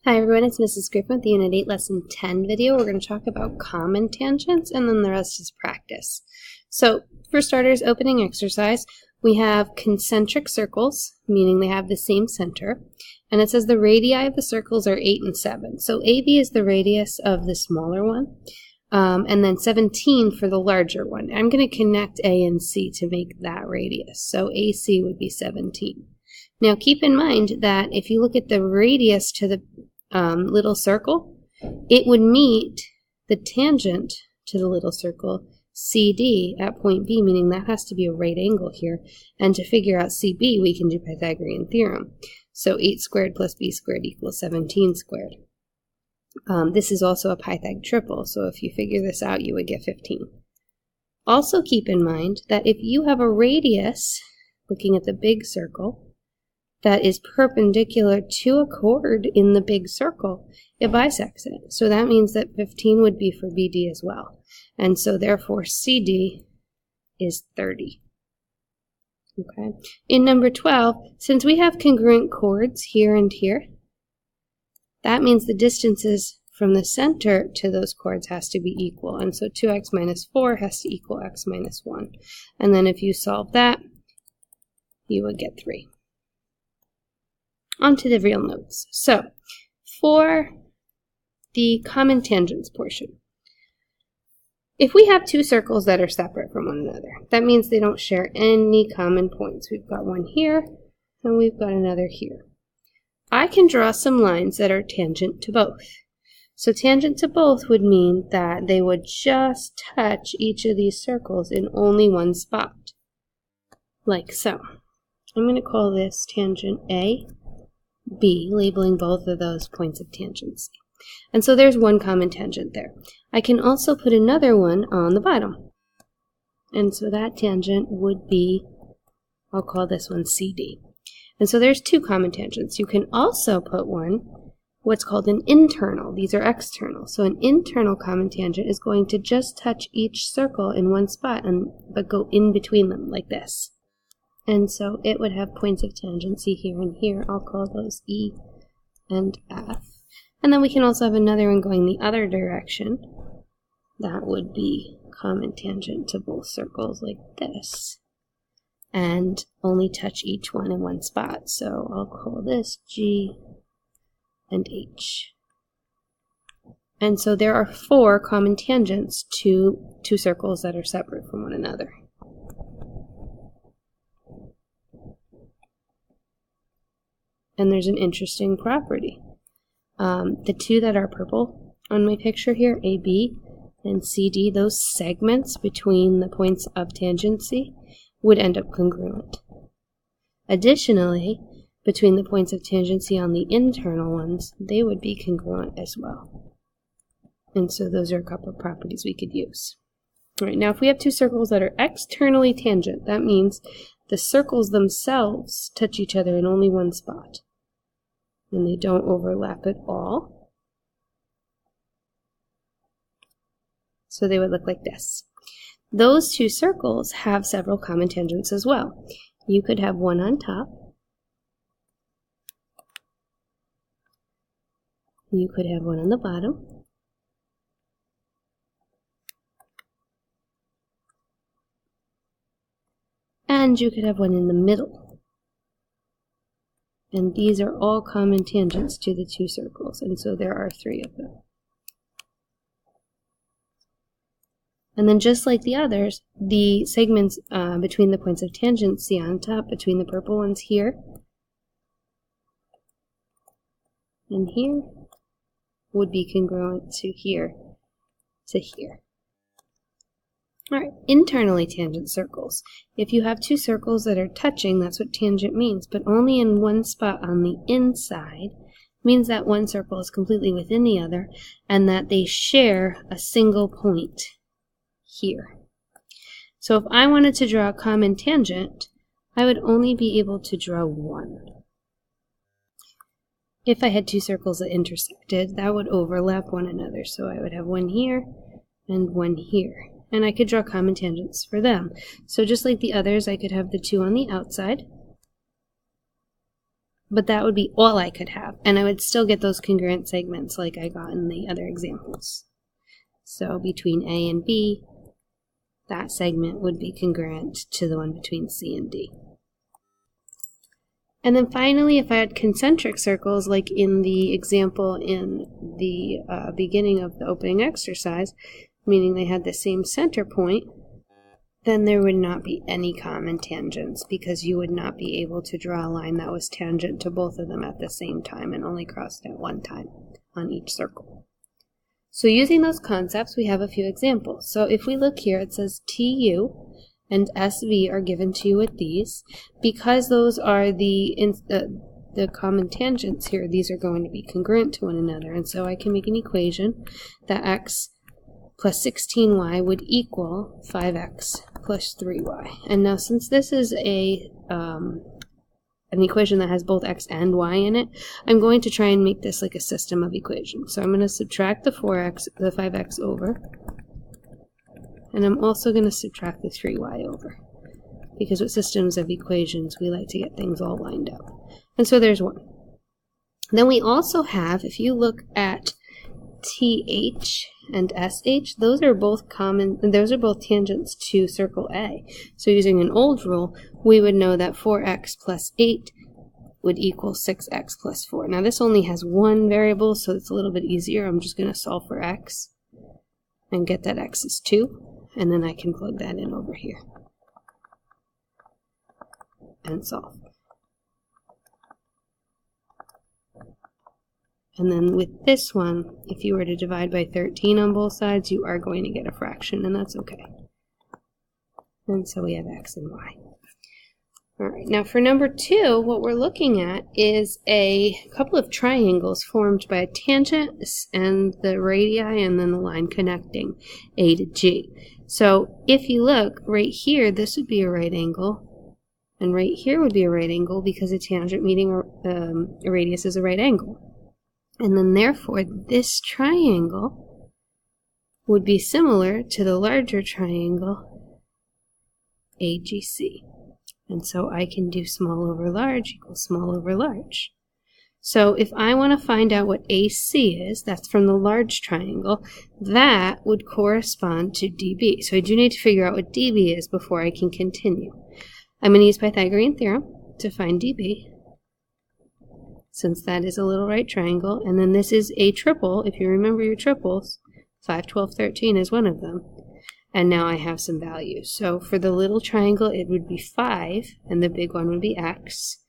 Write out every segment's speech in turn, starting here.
Hi everyone, it's Mrs. Griffin with the Unit 8 Lesson 10 video. We're going to talk about common tangents and then the rest is practice. So for starters, opening exercise, we have concentric circles, meaning they have the same center. And it says the radii of the circles are 8 and 7. So AB is the radius of the smaller one, and then 17 for the larger one. I'm going to connect A and C to make that radius. So AC would be 17. Now keep in mind that if you look at the radius to the little circle, it would meet the tangent to the little circle CD at point B, meaning that has to be a right angle here. And to figure out CB, we can do Pythagorean theorem. So 8 squared plus B squared equals 17 squared. This is also a Pythag triple, so if you figure this out, you would get 15. Also keep in mind that if you have a radius, looking at the big circle, that is perpendicular to a chord in the big circle, it bisects it. So that means that 15 would be for BD as well. And so therefore CD is 30. Okay. In number 12, since we have congruent chords here and here, that means the distances from the center to those chords has to be equal. And so 2x minus 4 has to equal x minus 1. And then if you solve that, you would get 3. On to the real notes. So, for the common tangents portion, if we have two circles that are separate from one another, that means they don't share any common points. We've got one here, and we've got another here. I can draw some lines that are tangent to both. So tangent to both would mean that they would just touch each of these circles in only one spot, like so. I'm going to call this tangent A, B, labeling both of those points of tangency. And so there's one common tangent there. I can also put another one on the bottom. And so that tangent would be, I'll call this one CD. And so there's two common tangents. You can also put one, what's called an internal. These are external. So an internal common tangent is going to just touch each circle in one spot, but go in between them like this. And so it would have points of tangency here and here. I'll call those E and F. And then we can also have another one going the other direction. That would be common tangent to both circles like this. And only touch each one in one spot. So I'll call this G and H. And so there are 4 common tangents to two circles that are separate from one another. And there's an interesting property. The two that are purple on my picture here, AB and CD, those segments between the points of tangency would end up congruent. Additionally, between the points of tangency on the internal ones, they would be congruent as well. And so those are a couple of properties we could use. All right, now if we have two circles that are externally tangent, that means the circles themselves touch each other in only one spot. And they don't overlap at all. So they would look like this. Those two circles have several common tangents as well. You could have one on top. You could have one on the bottom. And you could have one in the middle. And these are all common tangents to the two circles, and so there are 3 of them. And then just like the others, the segments between the points of tangency on top, between the purple ones here and here, would be congruent to here to here. All right, internally tangent circles. If you have two circles that are touching, that's what tangent means, but only in one spot on the inside, means that one circle is completely within the other, and that they share a single point here. So if I wanted to draw a common tangent, I would only be able to draw one. If I had two circles that intersected, that would overlap one another, so I would have one here and one here. And I could draw common tangents for them. So just like the others, I could have the two on the outside. but that would be all I could have, and I would still get those congruent segments like I got in the other examples. So between A and B, that segment would be congruent to the one between C and D. And then finally, if I had concentric circles, like in the example in the beginning of the opening exercise, meaning they had the same center point, then there would not be any common tangents, because you would not be able to draw a line that was tangent to both of them at the same time and only crossed at one time on each circle. So using those concepts, we have a few examples. So if we look here, it says TU and SV are given to you with these. Because those are the common tangents here, these are going to be congruent to one another. And so I can make an equation that x plus 16y would equal 5x plus 3y. And now since this is an equation that has both x and y in it, I'm going to try and make this like a system of equations. So I'm going to subtract the 5x over, and I'm also going to subtract the 3y over, because with systems of equations we like to get things all lined up. And so there's one. Then we also have, if you look at TH and SH, those are both tangents to circle A. So using an old rule, we would know that 4x plus 8 would equal 6x plus 4. Now this only has one variable, so it's a little bit easier. I'm just going to solve for x and get that x is 2, and then I can plug that in over here and solve. And then with this one, if you were to divide by 13 on both sides, you are going to get a fraction, and that's okay. And so we have x and y. All right, now for number 2, what we're looking at is a couple of triangles formed by a tangent and the radii and then the line connecting A to G. So if you look right here, this would be a right angle, and right here would be a right angle because a tangent meeting a radius is a right angle. And then therefore, this triangle would be similar to the larger triangle AGC. And so I can do small over large equals small over large. So if I want to find out what AC is, that's from the large triangle, that would correspond to DB. So I do need to figure out what DB is before I can continue. I'm going to use Pythagorean theorem to find DB, since that is a little right triangle, and then this is a triple. If you remember your triples, 5, 12, 13 is one of them. And now I have some values. So for the little triangle, it would be 5, and the big one would be x.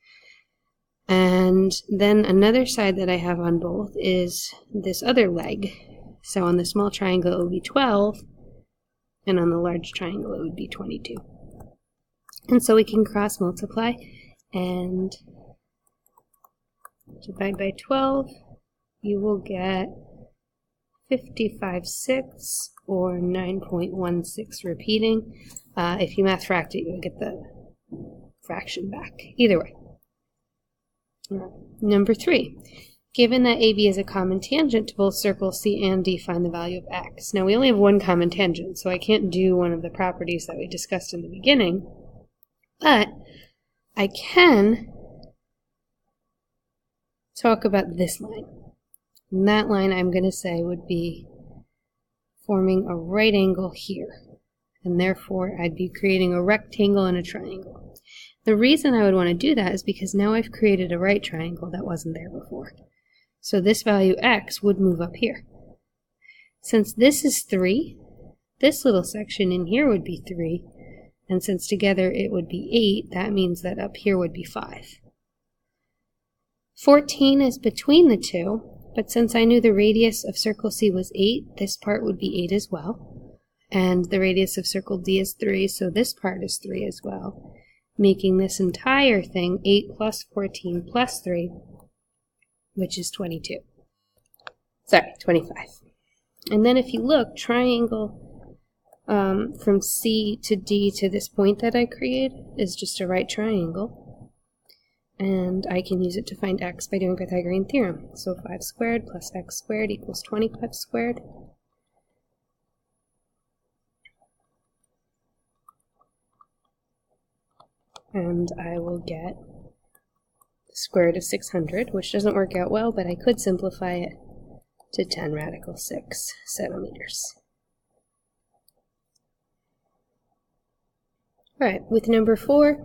And then another side that I have on both is this other leg. So on the small triangle, it would be 12, and on the large triangle, it would be 22. And so we can cross multiply and divide by 12, you will get 55/6 or 9.16 repeating. If you math fract it, you'll get the fraction back. Either way. Number 3. Given that AB is a common tangent to both circles C and D, find the value of x. Now we only have one common tangent, so I can't do one of the properties that we discussed in the beginning, but I can talk about this line. And that line, I'm going to say, would be forming a right angle here. And therefore, I'd be creating a rectangle and a triangle. The reason I would want to do that is because now I've created a right triangle that wasn't there before. So this value x would move up here. Since this is 3, this little section in here would be 3. And since together it would be 8, that means that up here would be 5. 14 is between the two, but since I knew the radius of circle C was 8, this part would be 8 as well. And the radius of circle D is 3, so this part is 3 as well, making this entire thing 8 plus 14 plus 3, which is 22. Sorry, 25. And then if you look, triangle from C to D to this point that I created is just a right triangle. And I can use it to find x by doing Pythagorean theorem. So 5 squared plus x squared equals 25 squared. And I will get square root of 600, which doesn't work out well, but I could simplify it to 10 radical 6 centimeters. Alright, with number 4,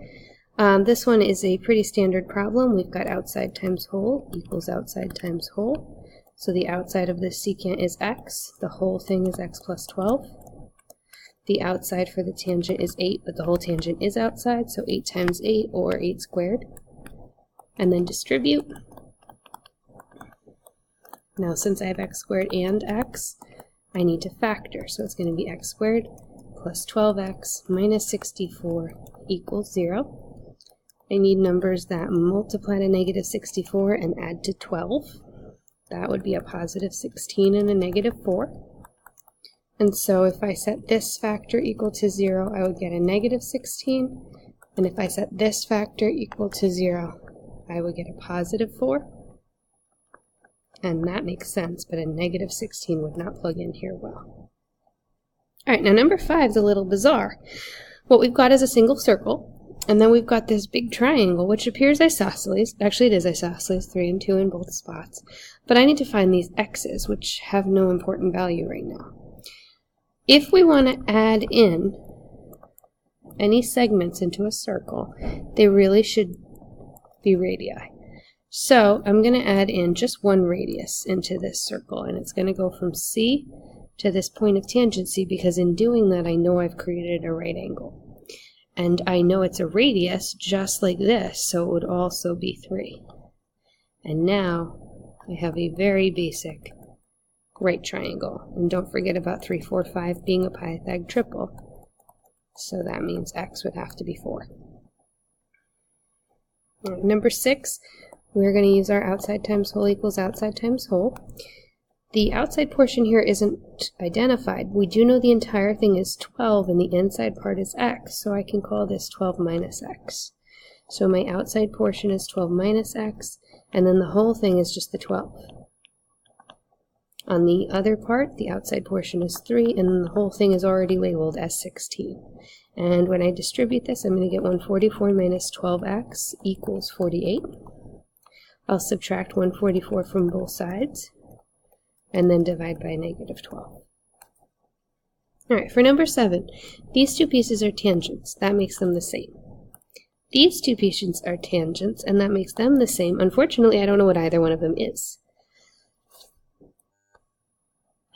this one is a pretty standard problem. We've got outside times whole equals outside times whole. So the outside of this secant is x, the whole thing is x plus 12. The outside for the tangent is 8, but the whole tangent is outside, so 8 times 8, or 8 squared. And then distribute. Now since I have x squared and x, I need to factor, so it's going to be x squared plus 12x minus 64 equals 0. I need numbers that multiply to negative 64 and add to 12. That would be a positive 16 and a negative 4. And so if I set this factor equal to 0, I would get a negative 16. And if I set this factor equal to 0, I would get a positive 4. And that makes sense, but a negative 16 would not plug in here well. Alright, now number 5 is a little bizarre. What we've got is a single circle, and then we've got this big triangle, which appears isosceles. Actually, it is isosceles, 3 and 2 in both spots. But I need to find these x's, which have no important value right now. If we want to add in any segments into a circle, they really should be radii. So I'm going to add in just one radius into this circle, and it's going to go from C to this point of tangency, because in doing that I know I've created a right angle. And I know it's a radius just like this, so it would also be 3. And now I have a very basic right triangle. And don't forget about 3, 4, 5 being a Pythag triple. So that means x would have to be 4. Right, number 6, we're going to use our outside times whole equals outside times whole. The outside portion here isn't identified. We do know the entire thing is 12 and the inside part is x, so I can call this 12 minus x. So my outside portion is 12 minus x, and then the whole thing is just the 12. On the other part, the outside portion is 3, and the whole thing is already labeled as 16. And when I distribute this, I'm going to get 144 minus 12x equals 48. I'll subtract 144 from both sides, and then divide by negative 12. Alright, for number 7, these two pieces are tangents. That makes them the same. These two pieces are tangents, and that makes them the same. Unfortunately, I don't know what either one of them is.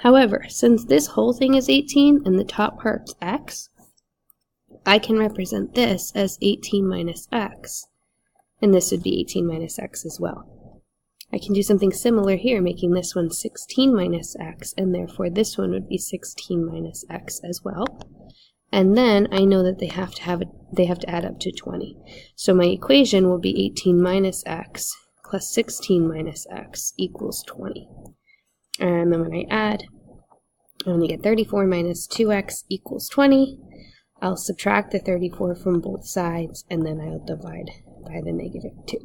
However, since this whole thing is 18 and the top part's x, I can represent this as 18 minus x, and this would be 18 minus x as well. I can do something similar here, making this one 16 minus x, and therefore this one would be 16 minus x as well. And then I know that they have to add up to 20. So my equation will be 18 minus x plus 16 minus x equals 20. And then when I add, I only get 34 minus 2x equals 20. I'll subtract the 34 from both sides, and then I'll divide by the negative 2.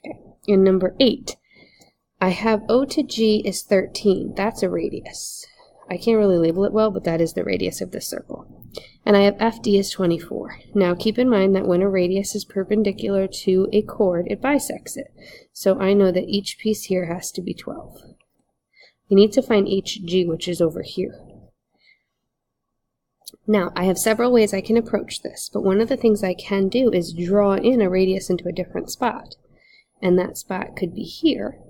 Okay. In number 8, I have O to G is 13. That's a radius. I can't really label it well, but that is the radius of this circle. And I have FD is 24. Now keep in mind that when a radius is perpendicular to a chord, it bisects it. So I know that each piece here has to be 12. We need to find HG, which is over here. Now, I have several ways I can approach this, but one of the things I can do is draw in a radius into a different spot. And that spot could be here,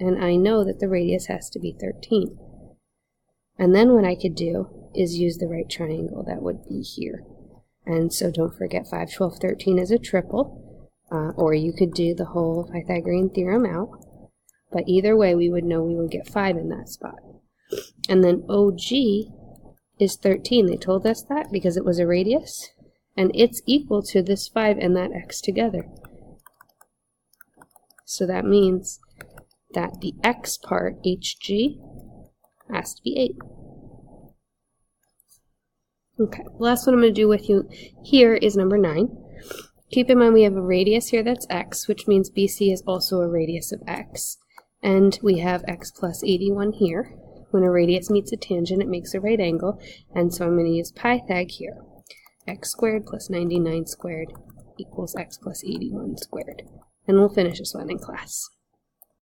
and I know that the radius has to be 13. And then what I could do is use the right triangle. That would be here. And so don't forget 5, 12, 13 is a triple, or you could do the whole Pythagorean theorem out. But either way, we would know we would get 5 in that spot. And then OG is 13. They told us that because it was a radius, and it's equal to this 5 and that x together. So that means that the x part, HG, has to be 8. Okay, the last one I'm going to do with you here is number 9. Keep in mind we have a radius here that's x, which means BC is also a radius of x. And we have x plus 81 here. When a radius meets a tangent, it makes a right angle, and so I'm going to use Pythag here. X squared plus 99 squared equals x plus 81 squared. And we'll finish this one in class.